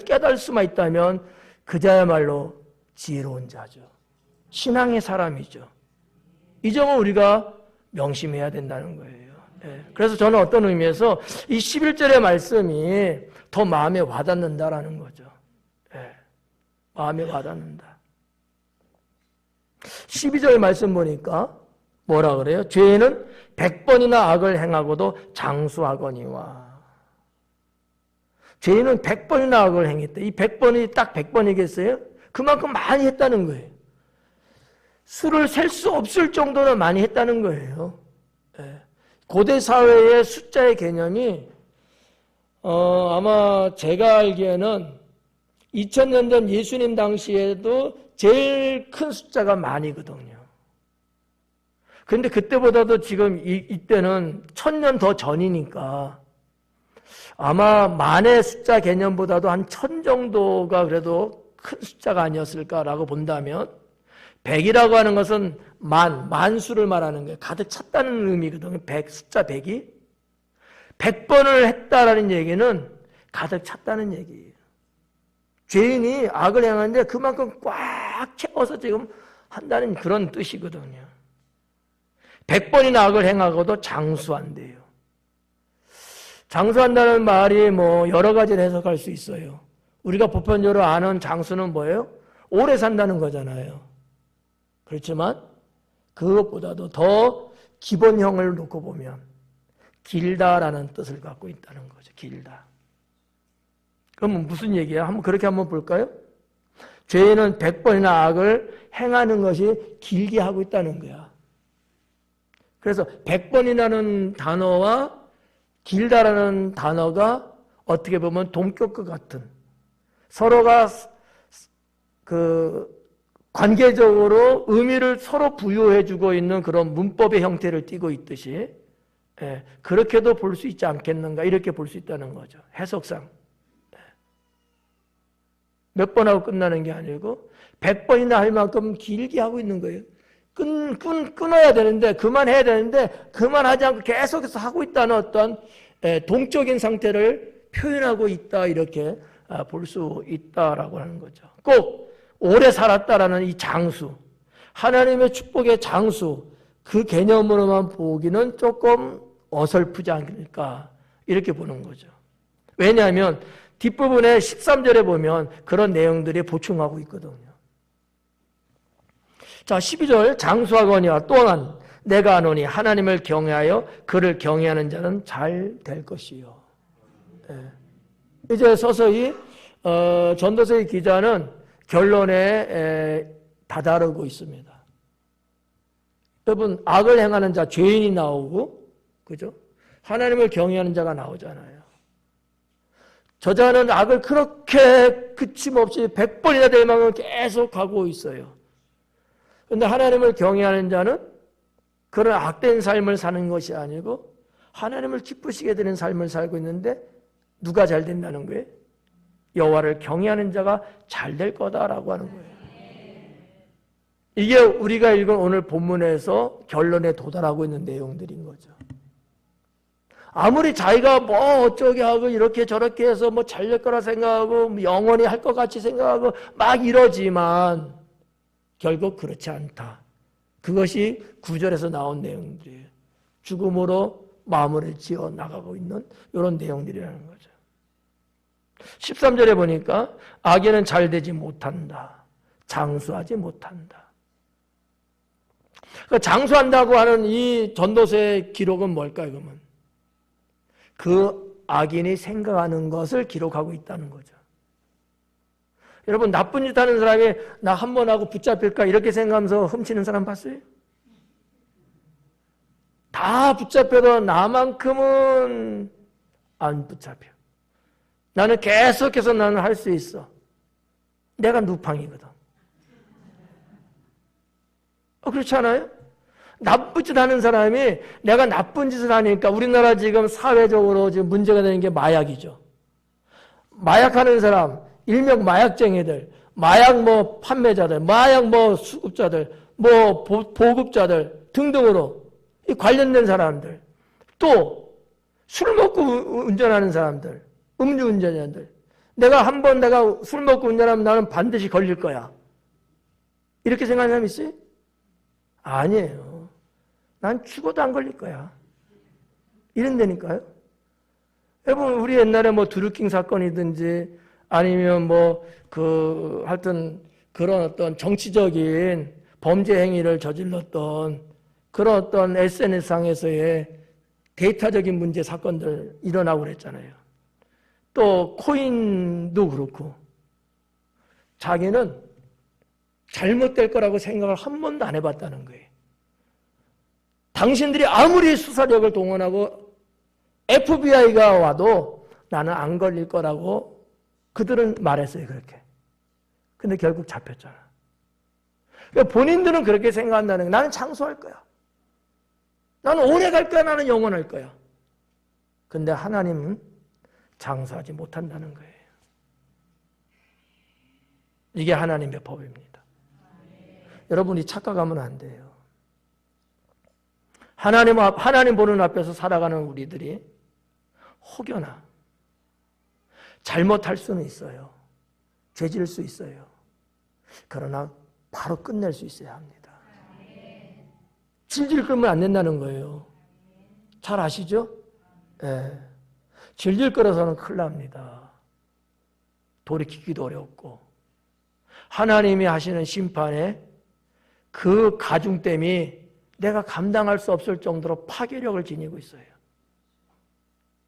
깨달을 수만 있다면 그자야말로 지혜로운 자죠. 신앙의 사람이죠. 이 점을 우리가 명심해야 된다는 거예요. 그래서 저는 어떤 의미에서 이 11절의 말씀이 더 마음에 와닿는다라는 거죠. 마음에 와닿는다. 12절 말씀 보니까 뭐라 그래요? 죄인은 100번이나 악을 행하고도 장수하거니와. 죄인은 100번이나 악을 행했대. 이 100번이 딱 100번이겠어요? 그만큼 많이 했다는 거예요. 수를 셀 수 없을 정도로 많이 했다는 거예요. 고대 사회의 숫자의 개념이 아마 제가 알기에는 2000년 전 예수님 당시에도 제일 큰 숫자가 만이거든요. 그런데 그때보다도 지금 이때는 1000년 더 전이니까 아마 만의 숫자 개념보다도 한 1000 정도가 그래도 큰 숫자가 아니었을까라고 본다면 100이라고 하는 것은 만수를 말하는 거예요. 가득 찼다는 의미거든요. 100, 숫자 100이. 100번을 했다라는 얘기는 가득 찼다는 얘기예요. 죄인이 악을 행하는데 그만큼 꽉 채워서 지금 한다는 그런 뜻이거든요. 100번이나 악을 행하고도 장수한대요. 장수한다는 말이 뭐 여러 가지를 해석할 수 있어요. 우리가 보편적으로 아는 장수는 뭐예요? 오래 산다는 거잖아요. 그렇지만 그것보다도 더 기본형을 놓고 보면 길다라는 뜻을 갖고 있다는 거죠. 길다. 그러면 무슨 얘기야? 그렇게 한번 볼까요? 죄인은 100번이나 악을 행하는 것이 길게 하고 있다는 거야. 그래서 100번이라는 단어와 길다라는 단어가 어떻게 보면 동격과 같은, 서로가 관계적으로 의미를 서로 부여해주고 있는 그런 문법의 형태를 띠고 있듯이, 그렇게도 볼 수 있지 않겠는가, 이렇게 볼 수 있다는 거죠. 해석상. 몇 번 하고 끝나는 게 아니고 100번이나 할 만큼 길게 하고 있는 거예요. 끊어야 되는데, 그만해야 되는데 그만하지 않고 계속해서 하고 있다는 어떤 동적인 상태를 표현하고 있다, 이렇게 볼 수 있다라고 하는 거죠. 꼭 오래 살았다라는 이 장수, 하나님의 축복의 장수, 그 개념으로만 보기는 조금 어설프지 않을까, 이렇게 보는 거죠. 왜냐하면 뒷부분에 13절에 보면 그런 내용들이 보충하고 있거든요. 자, 12절, 장수하거니와 또한 내가 아노니 하나님을 경외하여 그를 경외하는 자는 잘 될 것이요. 이제 서서히 전도서의 기자는 결론에 다다르고 있습니다. 여러분, 악을 행하는 자, 죄인이 나오고, 그죠? 하나님을 경외하는 자가 나오잖아요. 저자는 악을 그렇게 그침없이 100번이나 될 만큼 계속 하고 있어요. 그런데 하나님을 경외하는 자는 그런 악된 삶을 사는 것이 아니고 하나님을 기쁘시게 되는 삶을 살고 있는데, 누가 잘 된다는 거예요? 여호와를 경외하는 자가 잘 될 거다라고 하는 거예요. 이게 우리가 읽은 오늘 본문에서 결론에 도달하고 있는 내용들인 거죠. 아무리 자기가 뭐 어쩌게 하고 이렇게 저렇게 해서 뭐 잘 될 거라 생각하고 영원히 할 것 같이 생각하고 막 이러지만 결국 그렇지 않다. 그것이 9절에서 나온 내용들이에요. 죽음으로 마무리를 지어 나가고 있는 이런 내용들이라는 거죠. 13절에 보니까 악인은 잘 되지 못한다. 장수하지 못한다. 그러니까 장수한다고 하는 이 전도서의 기록은 뭘까요, 그러면? 그 악인이 생각하는 것을 기록하고 있다는 거죠. 여러분, 나쁜 짓 하는 사람이 나 한 번 하고 붙잡힐까 이렇게 생각하면서 훔치는 사람 봤어요? 다 붙잡혀도 나만큼은 안 붙잡혀. 나는 계속해서 나는 할 수 있어. 내가 누팡이거든. 그렇지 않아요? 나쁜 짓 하는 사람이 내가 나쁜 짓을 하니까, 우리나라 지금 사회적으로 지금 문제가 되는 게 마약이죠. 마약하는 사람, 일명 마약쟁이들, 마약 뭐 판매자들, 마약 뭐 수급자들, 뭐 보급자들 등등으로 이 관련된 사람들, 또 술 먹고 운전하는 사람들, 음주운전자들, 내가 술 먹고 운전하면 나는 반드시 걸릴 거야, 이렇게 생각하는 사람 있어요? 아니에요. 난 죽어도 안 걸릴 거야, 이런다니까요. 여러분, 우리 옛날에 뭐 드루킹 사건이든지 아니면 하여튼 그런 어떤 정치적인 범죄 행위를 저질렀던 그런 어떤 SNS상에서의 데이터적인 문제 사건들 일어나고 그랬잖아요. 또 코인도 그렇고, 자기는 잘못될 거라고 생각을 한 번도 안 해봤다는 거예요. 당신들이 아무리 수사력을 동원하고 FBI가 와도 나는 안 걸릴 거라고 그들은 말했어요, 그렇게. 근데 결국 잡혔잖아. 그러니까 본인들은 그렇게 생각한다는 거예요. 나는 장수할 거야. 나는 오래 갈 거야. 나는 영원할 거야. 근데 하나님은 장수하지 못한다는 거예요. 이게 하나님의 법입니다. 여러분이 착각하면 안 돼요. 하나님 보는 앞에서 살아가는 우리들이 혹여나 잘못할 수는 있어요. 죄질 수 있어요. 그러나 바로 끝낼 수 있어야 합니다. 질질 끌면 안 된다는 거예요. 잘 아시죠? 예. 질질 끌어서는 큰일 납니다. 돌이키기도 어렵고 하나님이 하시는 심판에 그 가중됨이 내가 감당할 수 없을 정도로 파괴력을 지니고 있어요.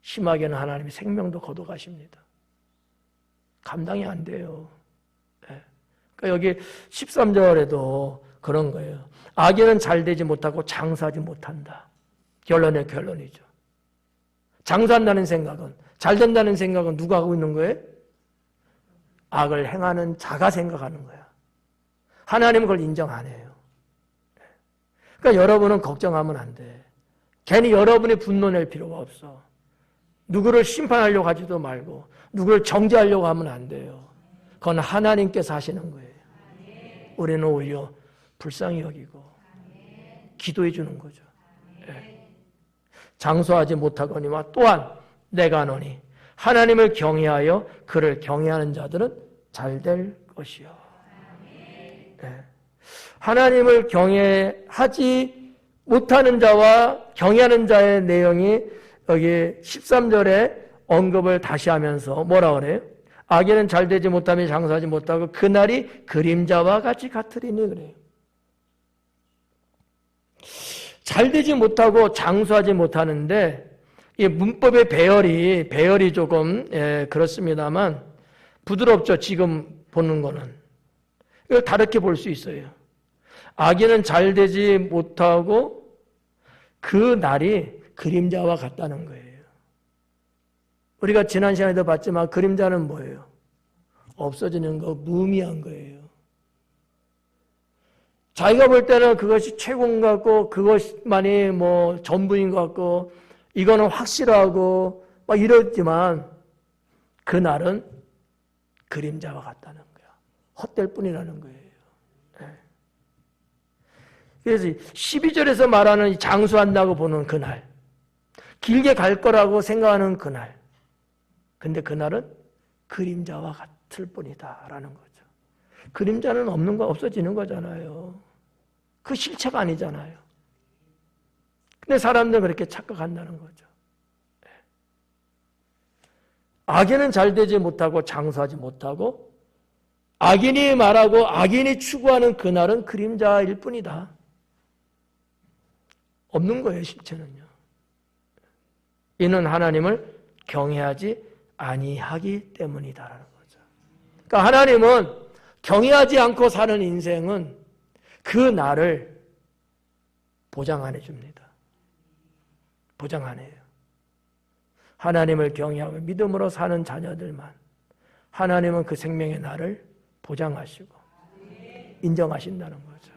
심하게는 하나님이 생명도 거둬가십니다. 감당이 안 돼요. 네. 그러니까 여기 13절에도 그런 거예요. 악인은 잘 되지 못하고 장사하지 못한다. 결론이죠. 장사한다는 생각은, 잘 된다는 생각은 누가 하고 있는 거예요? 악을 행하는 자가 생각하는 거야. 하나님은 그걸 인정 안 해요. 그러니까 여러분은 걱정하면 안 돼. 괜히 여러분이 분노 낼 필요가 없어. 누구를 심판하려고 하지도 말고 누구를 정죄하려고 하면 안 돼요. 그건 하나님께서 하시는 거예요. 우리는 오히려 불쌍히 여기고 기도해 주는 거죠. 네. 장수하지 못하거니와 또한 내가 하노니 하나님을 경외하여 그를 경외하는 자들은 잘 될 것이요. 네. 하나님을 경외하지 못하는 자와 경외하는 자의 내용이 여기 13절에 언급을 다시 하면서 뭐라 그래요? 악인은 잘 되지 못하며 장사하지 못하고 그날이 그림자와 같이 같으리니 그래요. 잘 되지 못하고 장수하지 못하는데 이 문법의 배열이 조금 그렇습니다만 부드럽죠. 지금 보는 거는. 이걸 다르게 볼 수 있어요. 악인은 잘 되지 못하고 그 날이 그림자와 같다는 거예요. 우리가 지난 시간에도 봤지만 그림자는 뭐예요? 없어지는 거, 무의미한 거예요. 자기가 볼 때는 그것이 최고인 것 같고 그것만이 뭐 전부인 것 같고 이거는 확실하고 막 이러지만 그날은 그림자와 같다는 거야. 헛될 뿐이라는 거예요. 네. 그래서 12절에서 말하는 장수한다고 보는 그날, 길게 갈 거라고 생각하는 그날, 근데 그날은 그림자와 같을 뿐이다라는 거죠. 그림자는 없는 거 없어지는 거잖아요. 그 실체가 아니잖아요. 근데 사람들은 그렇게 착각한다는 거죠. 악인은 잘 되지 못하고 장수하지 못하고 악인이 말하고 악인이 추구하는 그날은 그림자일 뿐이다. 없는 거예요, 실체는요. 이는 하나님을 경외하지 아니하기 때문이다라는 거죠. 그러니까 하나님은 경외하지 않고 사는 인생은 그 날을 보장 안 해줍니다. 보장 안 해요. 하나님을 경외하고 믿음으로 사는 자녀들만 하나님은 그 생명의 날을 보장하시고 인정하신다는 거죠.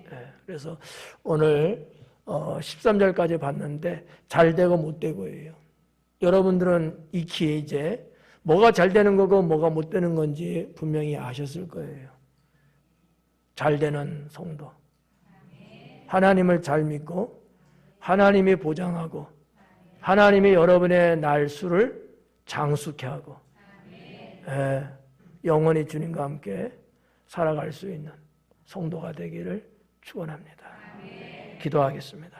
네, 그래서 오늘 13절까지 봤는데 잘 되고 못 되고예요. 여러분들은 익히 이제 뭐가 잘 되는 거고 뭐가 못 되는 건지 분명히 아셨을 거예요. 잘 되는 성도. 하나님을 잘 믿고 하나님이 보장하고 하나님이 여러분의 날수를 장수케 하고 영원히 주님과 함께 살아갈 수 있는 성도가 되기를 축원합니다. 기도하겠습니다.